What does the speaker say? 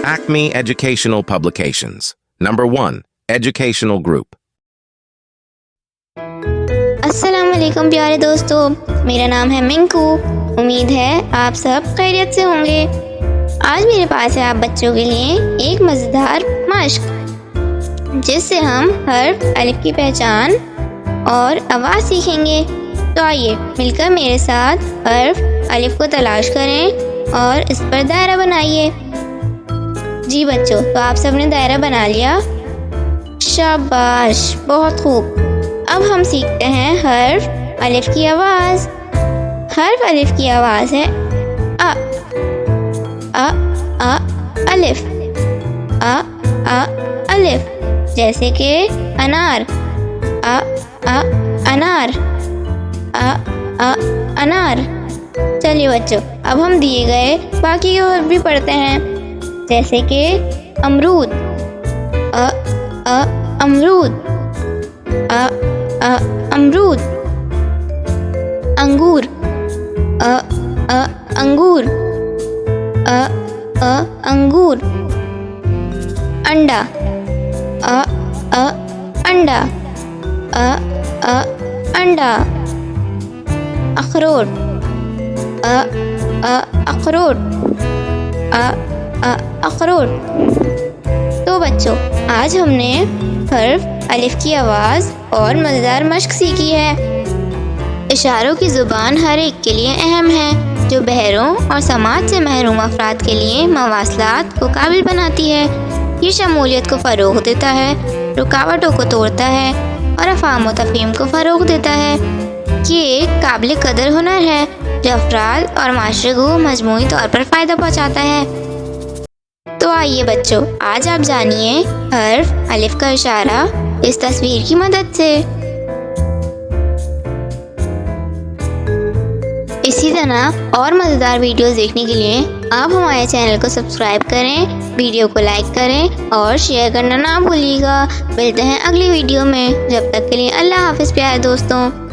Acme Educational Publications. Number 1. Educational Group. अस्सलाम वालेकुम प्यारे दोस्तों, मेरा नाम है मिंकू। उम्मीद है आप सब खैरियत से होंगे। आज मेरे पास है आप बच्चों के लिए एक मज़ेदार मश्क, जिससे हम हर्फ अलिफ की पहचान और आवाज़ सीखेंगे। तो आइए मिलकर मेरे साथ हर्फ अलिफ को तलाश करें और इस पर दायरा बनाइए। जी बच्चों, तो आप सबने दायरा बना लिया? शाबाश, बहुत खूब। अब हम सीखते हैं हर्फ अलिफ की आवाज़। हर्फ अलिफ की आवाज़ है अ अलिफ, अ अलिफ। जैसे कि अनार, अनार, अनार। चलिए बच्चों, अब हम दिए गए बाकी के हर्फ भी पढ़ते हैं, जैसे कि अमरूद, अमरूद, अमरूद। अंगूर, अंगूर, अंगूर। अंडा, अंडा, अंडा। अखरोट, अखरोट, अखरोट। तो बच्चों, आज हमने हर्फ अलिफ की आवाज़ और मज़ेदार मश्क सीखी है। इशारों की ज़ुबान हर एक के लिए अहम है, जो बहरों और समाज से महरूम अफराद के लिए मवासलात को काबिल बनाती है। ये शमूलियत को फ़रोग़ देता है, रुकावटों को तोड़ता है और अफ़ाम व तफ़हीम को फ़रोग़ देता है। ये एक काबिल कदर हुनर है जो अफराद और माशरे को मजमूई तौर पर फ़ायदा पहुँचाता है। तो आइए बच्चों, आज आप जानिए हर्फ अलिफ का इशारा इस तस्वीर की मदद से। इसी तरह और मज़ेदार वीडियोस देखने के लिए आप हमारे चैनल को सब्सक्राइब करें, वीडियो को लाइक करें और शेयर करना ना भूलिएगा। मिलते हैं अगली वीडियो में, जब तक के लिए अल्लाह हाफ़िज़ प्यारे दोस्तों।